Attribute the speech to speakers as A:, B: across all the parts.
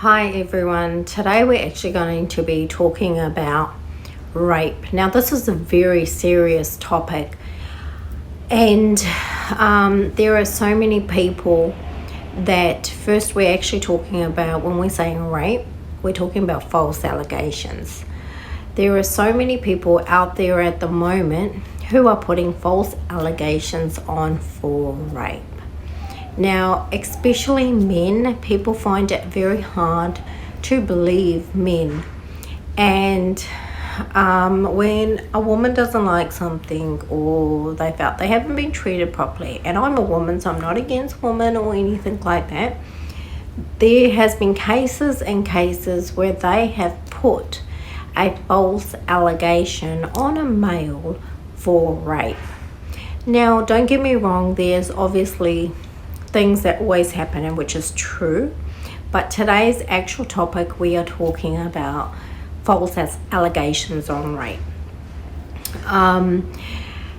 A: Hi everyone, today we're actually going to be talking about rape. Now this is a very serious topic and there are so many people that first we're actually talking about when we're saying rape, we're talking about false allegations. There are so many people out there at the moment who are putting false allegations on for rape. Now, especially men, people find it very hard to believe men. And when a woman doesn't like something or they felt they haven't been treated properly, and I'm a woman, so I'm not against women or anything like that, there has been cases and cases where they have put a false allegation on a male for rape. Now, don't get me wrong, there's obviously things that always happen, and which is true, but today's actual topic we are talking about false allegations on rape.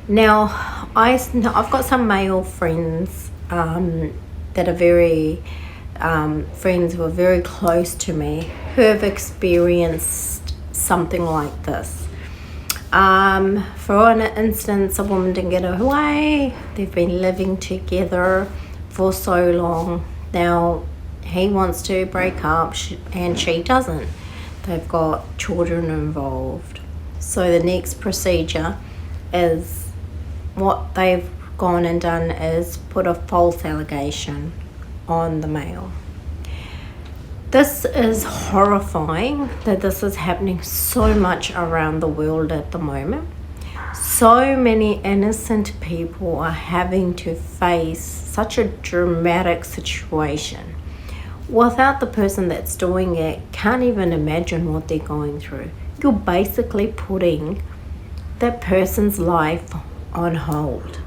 A: Now I've got some male friends that are very friends who are very close to me who have experienced something like this. For an instance, a woman didn't get away. They've been living together for so long. Now he wants to break up and she doesn't. They've got children involved. So the next procedure is, what they've gone and done is put a false allegation on the male. This is horrifying that this is happening so much around the world at the moment. So many innocent people are having to face such a dramatic situation without the person that's doing it can't even imagine what they're going through. You're basically putting that person's life on hold.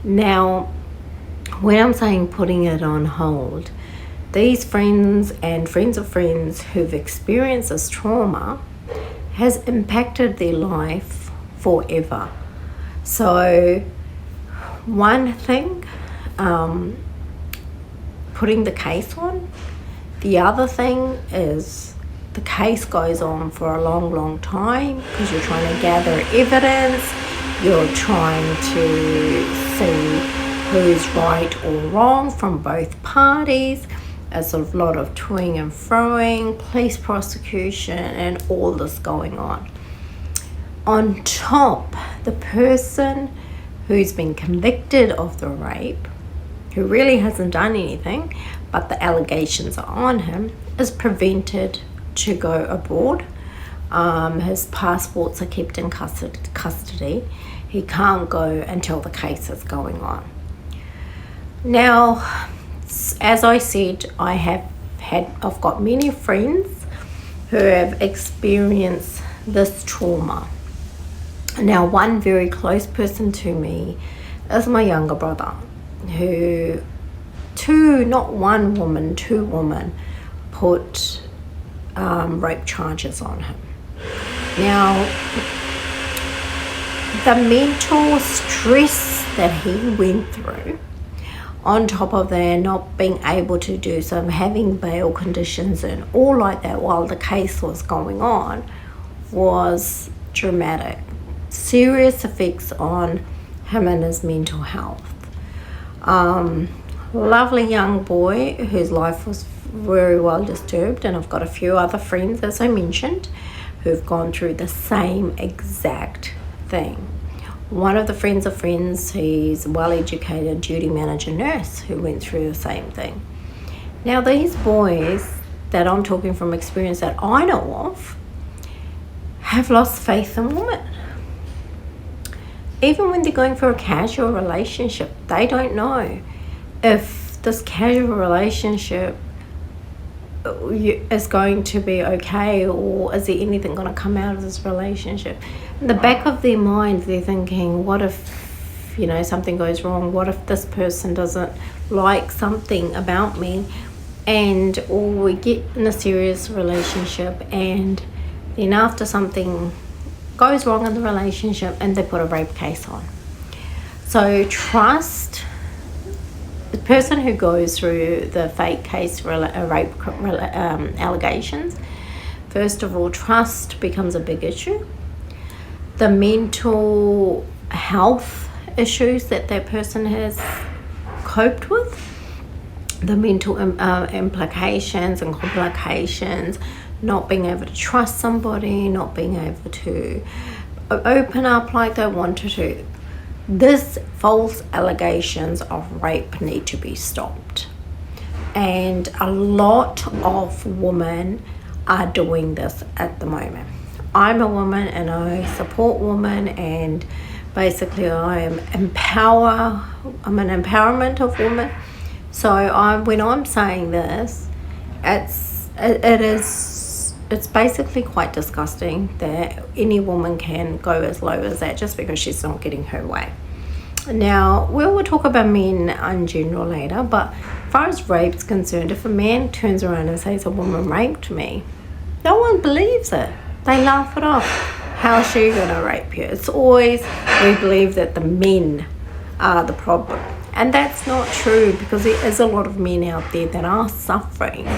A: Now, when I'm saying putting it on hold, these friends and friends of friends who've experienced this trauma has impacted their life forever. So one thing, putting the case on. The other thing is the case goes on for a long time because you're trying to gather evidence, you're trying to see who's right or wrong from both parties. There's a lot of toing and froing, police prosecution, and all this going on. On top, the person who's been convicted of the rape, who really hasn't done anything, but the allegations are on him, is prevented to go abroad. His passports are kept in custody. He can't go until the case is going on. Now, as I said, I've got many friends who have experienced this trauma. Now, one very close person to me is my younger brother, who two women put rape charges on him. Now, the mental stress that he went through, on top of that, not being able to do some, having bail conditions and all like that while the case was going on, was dramatic. Serious effects on him and his mental health. Lovely young boy whose life was very well disturbed, and I've got a few other friends, as I mentioned, who've gone through the same exact thing. One of the friends of friends, he's a well-educated duty manager nurse who went through the same thing. Now, these boys that I'm talking from experience that I know of have lost faith in women. Even when they're going for a casual relationship, they don't know if this casual relationship is going to be okay, or is there anything going to come out of this relationship. In the back of their mind, they're thinking, what if, something goes wrong? What if this person doesn't like something about me, or we get in a serious relationship and then after something goes wrong in the relationship and they put a rape case on. So trust person who goes through the fake case rape allegations, first of all, trust becomes a big issue. The mental health issues that person has coped with, the mental implications and complications, not being able to trust somebody, not being able to open up like they wanted to. This false allegations of rape need to be stopped. And a lot of women are doing this at the moment. I'm a woman and I support women, and basically I'm an empowerment of women. So when I'm saying this, it's basically quite disgusting that any woman can go as low as that just because she's not getting her way. Now, we'll talk about men in general later, but as far as rape's concerned, if a man turns around and says a woman raped me, no one believes it. They laugh it off. How's she gonna rape you? It's always, we believe that the men are the problem. And that's not true, because there is a lot of men out there that are suffering,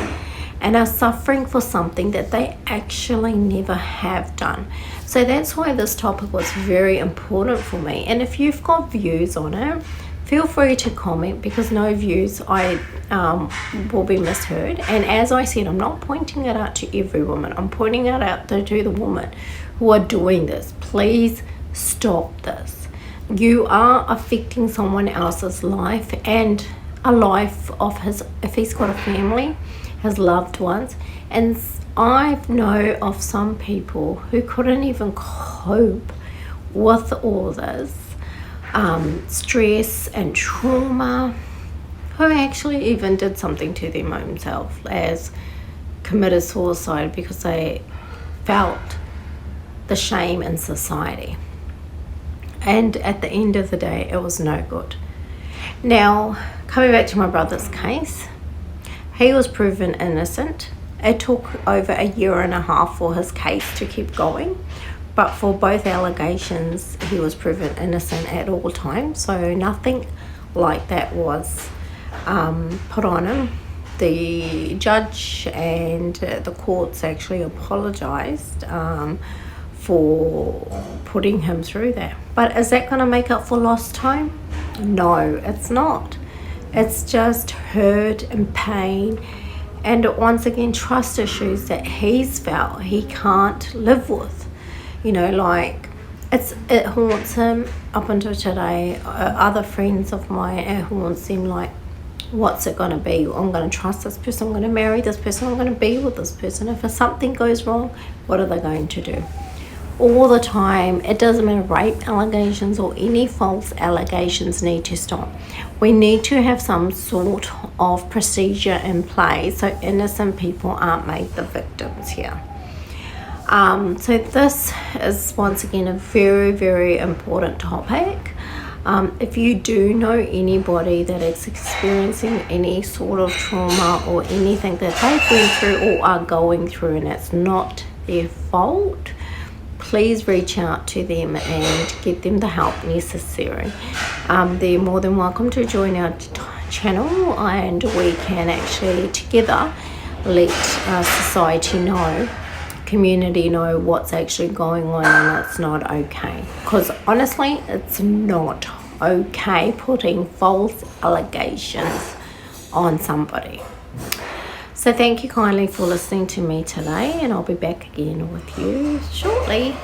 A: and are suffering for something that they actually never have done. So that's why this topic was very important for me. And if you've got views on it, feel free to comment, because no views will be misheard. And as I said, I'm not pointing it out to every woman. I'm pointing it out to the women who are doing this. Please stop this. You are affecting someone else's life, and a life of his, if he's got a family, his loved ones. And I know of some people who couldn't even cope with all this stress and trauma, who actually even did something to them themselves, as committed suicide, because they felt the shame in society. And at the end of the day, it was no good. Now, coming back to my brother's case, he was proven innocent. It took over 1.5 years for his case to keep going, but for both allegations, he was proven innocent at all times. So nothing like that was put on him. The judge and the courts actually apologized for putting him through that. But is that going to make up for lost time? No, it's not. It's just hurt and pain, and once again trust issues that he's felt he can't live with. You know, like it haunts him up until today. Other friends of mine, it haunts them, like, what's it going to be? I'm going to trust this person, I'm going to marry this person, I'm going to be with this person. If something goes wrong, what are they going to do? All the time. It doesn't matter, rape allegations or any false allegations need to stop. We need to have some sort of procedure in place so innocent people aren't made the victims here. So this is once again a very, very important topic. If you do know anybody that is experiencing any sort of trauma or anything that they've been through or are going through and it's not their fault, please reach out to them and get them the help necessary. They're more than welcome to join our channel, and we can actually together let society know, community know what's actually going on, and it's not okay. Because honestly, it's not okay putting false allegations on somebody. So thank you kindly for listening to me today, and I'll be back again with you shortly.